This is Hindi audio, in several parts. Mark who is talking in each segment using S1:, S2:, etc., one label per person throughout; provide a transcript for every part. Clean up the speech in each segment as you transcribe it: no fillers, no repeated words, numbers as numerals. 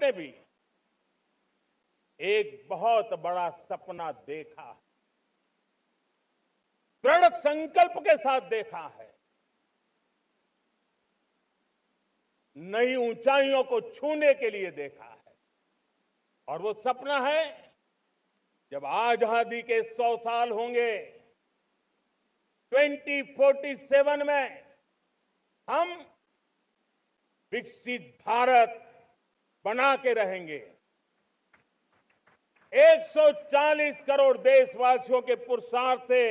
S1: ने भी एक बहुत बड़ा सपना देखा, दृढ़ संकल्प के साथ देखा है। नई ऊंचाइयों को छूने के लिए देखा है। और वो सपना है, जब आजादी के 100 साल होंगे, 2047 में हम विकसित भारत बना के रहेंगे। 140 करोड़ देशवासियों के पुरुषार्थ से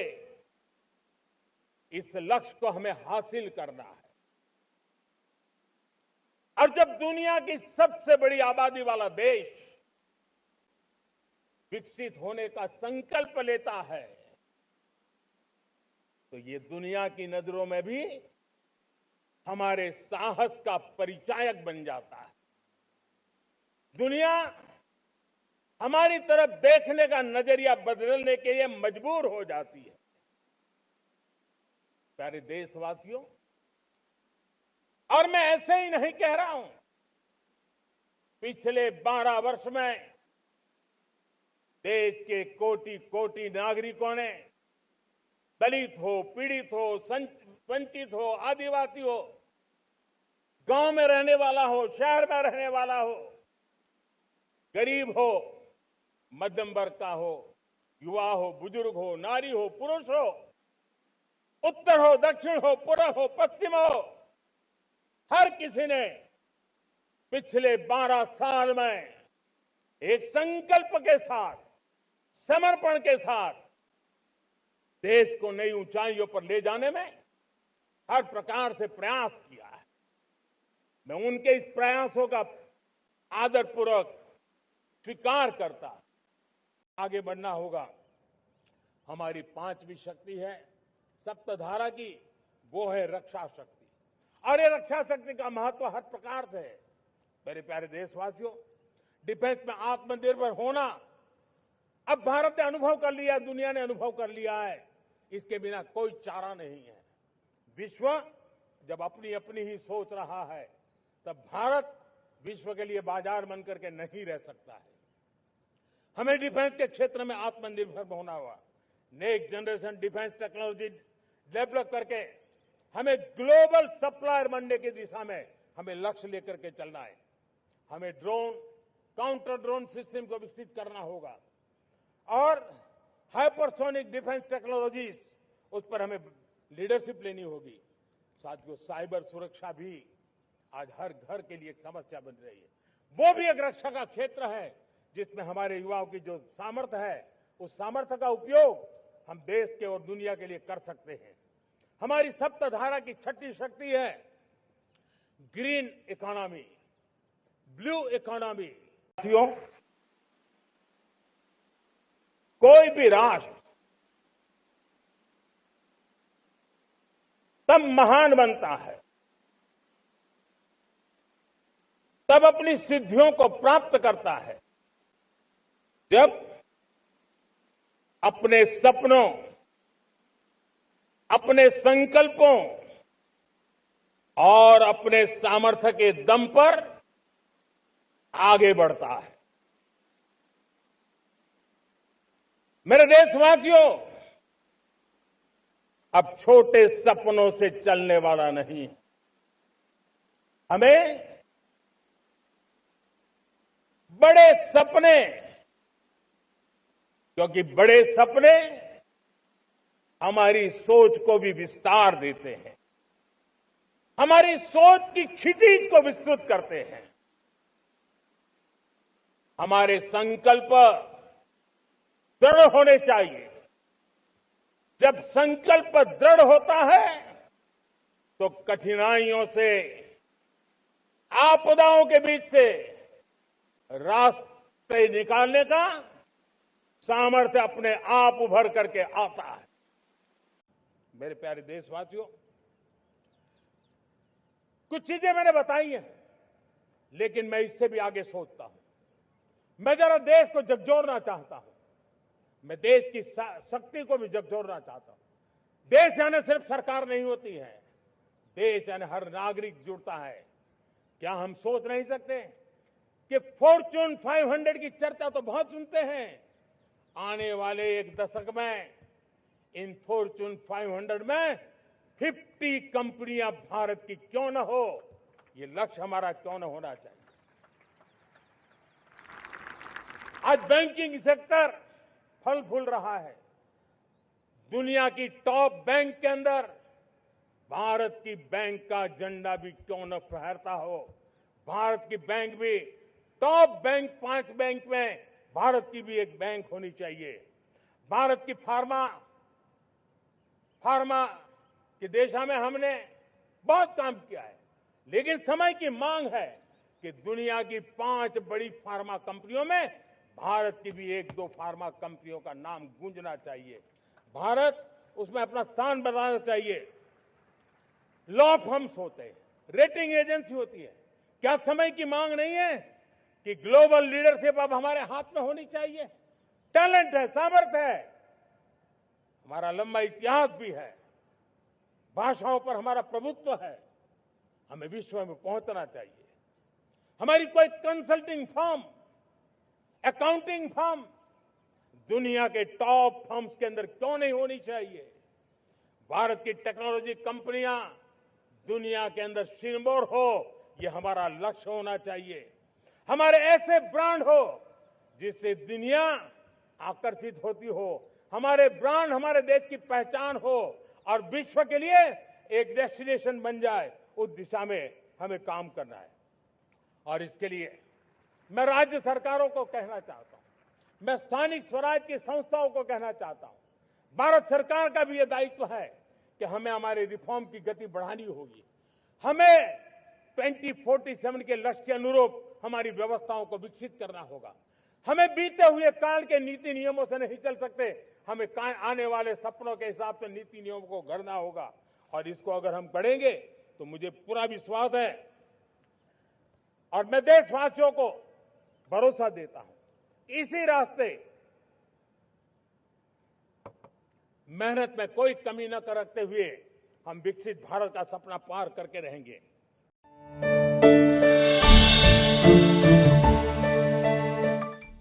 S1: इस लक्ष्य को हमें हासिल करना है। और जब दुनिया की सबसे बड़ी आबादी वाला देश विकसित होने का संकल्प लेता है, तो ये दुनिया की नजरों में भी हमारे साहस का परिचायक बन जाता है। दुनिया हमारी तरफ देखने का नजरिया बदलने के लिए मजबूर हो जाती है। प्यारे देशवासियों, और मैं ऐसे ही नहीं कह रहा हूं। पिछले 12 वर्ष में देश के कोटि कोटि नागरिकों ने, दलित हो, पीड़ित हो, वंचित हो, आदिवासी हो, गांव में रहने वाला हो, शहर में रहने वाला हो, गरीब हो, मध्यम वर्ग का हो, युवा हो, बुजुर्ग हो, नारी हो, पुरुष हो, उत्तर हो, दक्षिण हो, पूर्व हो, पश्चिम हो, हर किसी ने पिछले 12 साल में एक संकल्प के साथ, समर्पण के साथ देश को नई ऊंचाइयों पर ले जाने में हर प्रकार से प्रयास किया है। मैं उनके इस प्रयासों का आदरपूर्वक स्वीकार करता। आगे बढ़ना होगा। हमारी 5वीं शक्ति है सप्तधारा की, वो है रक्षा शक्ति। और ये रक्षा शक्ति का महत्व हर प्रकार से है। मेरे प्यारे देशवासियों, डिफेंस में आत्मनिर्भर होना अब भारत ने अनुभव कर लिया, दुनिया ने अनुभव कर लिया है। इसके बिना कोई चारा नहीं है। विश्व जब अपनी अपनी ही सोच रहा है, तब भारत विश्व के लिए बाजार बन करके नहीं रह सकता है। हमें डिफेंस के क्षेत्र में आत्मनिर्भर होना होगा। Next generation defence technology develop करके हमें ग्लोबल सप्लायर बनने की दिशा में हमें लक्ष्य लेकर के चलना है। हमें ड्रोन, काउंटर ड्रोन सिस्टम को विकसित करना होगा और हाइपरसोनिक डिफेंस टेक्नोलॉजीज, उस पर हमें लीडरशिप लेनी होगी। साथियों, साइबर सुरक्षा भी आज हर घर के लिए एक समस्या बन रही है। वो भी एक रक्षा का क्षेत्र है जिसमें हमारे युवाओं की जो सामर्थ्य है, उस सामर्थ्य का उपयोग हम देश के और दुनिया के लिए कर सकते हैं। हमारी सप्तधारा की 6ठी शक्ति है ग्रीन इकोनॉमी, ब्लू इकोनॉमी। साथियों, कोई भी राष्ट्र तब महान बनता है, तब अपनी सिद्धियों को प्राप्त करता है, जब अपने सपनों, अपने संकल्पों और अपने सामर्थ्य के दम पर आगे बढ़ता है। मेरे देशवासियों, अब छोटे सपनों से चलने वाला नहीं। हमें बड़े सपने, क्योंकि बड़े सपने हमारी सोच को भी विस्तार देते हैं, हमारी सोच की क्षितिज को विस्तृत करते हैं। हमारे संकल्प दृढ़ होने चाहिए। जब संकल्प दृढ़ होता है तो कठिनाइयों से, आपदाओं के बीच से रास्ते निकालने का सामर्थ्य अपने आप उभर करके आता है। मेरे प्यारे देशवासियों, कुछ चीजें मैंने बताई हैं, लेकिन मैं इससे भी आगे सोचता हूं। मैं जरा देश को झकझोरना चाहता हूं। मैं देश की शक्ति को भी झकझोरना चाहता हूं। देश यानी सिर्फ सरकार नहीं होती है, देश यानी हर नागरिक जुड़ता है। क्या हम सोच नहीं सकते कि फॉर्च्यून 500 की चर्चा तो बहुत सुनते हैं। आने वाले एक दशक में इन फॉर्च्यून 500 में 50 कंपनियां भारत की क्यों न हो, ये लक्ष्य हमारा क्यों न होना चाहिए। आज बैंकिंग सेक्टर फल फूल रहा है। दुनिया की टॉप बैंक के अंदर भारत की बैंक का झंडा भी क्यों न फहरता हो। भारत की बैंक भी टॉप बैंक 5 बैंक में भारत की भी एक बैंक होनी चाहिए। भारत की फार्मा की दिशा में हमने बहुत काम किया है, लेकिन समय की मांग है कि दुनिया की 5 बड़ी फार्मा कंपनियों में भारत की भी 1-2 फार्मा कंपनियों का नाम गूंजना चाहिए। भारत उसमें अपना स्थान बनाना चाहिए। लॉ फर्म्स होते हैं, रेटिंग एजेंसी होती है। क्या समय की मांग नहीं है कि ग्लोबल लीडरशिप अब हमारे हाथ में होनी चाहिए? टैलेंट है, सामर्थ्य है, हमारा लंबा इतिहास भी है, भाषाओं पर हमारा प्रभुत्व है, हमें विश्व में पहुंचना चाहिए। हमारी कोई कंसल्टिंग फर्म, अकाउंटिंग फर्म दुनिया के टॉप फर्म्स के अंदर क्यों नहीं होनी चाहिए? भारत की टेक्नोलॉजी कंपनियां दुनिया के अंदर सिरमौर हो, यह हमारा लक्ष्य होना चाहिए। हमारे ऐसे ब्रांड हो जिससे दुनिया आकर्षित होती हो, हमारे ब्रांड हमारे देश की पहचान हो और विश्व के लिए एक डेस्टिनेशन बन जाए, उस दिशा में हमें काम करना है। और इसके लिए मैं राज्य सरकारों को कहना चाहता हूं, मैं स्थानिक स्वराज की संस्थाओं को कहना चाहता हूं, भारत सरकार का भी यह दायित्व है कि हमें हमारे रिफॉर्म की गति बढ़ानी होगी। हमें 2047 के लक्ष्य के अनुरूप हमारी व्यवस्थाओं को विकसित करना होगा। हमें बीते हुए काल के नीति नियमों से नहीं चल सकते, हमें आने वाले सपनों के हिसाब से नीति नियमों को गढ़ना होगा। और इसको अगर हम गढ़ेंगे तो मुझे पूरा विश्वास है और मैं देशवासियों को भरोसा देता हूं, इसी रास्ते मेहनत में कोई कमी न करते हुए हम विकसित भारत का सपना पार करके रहेंगे।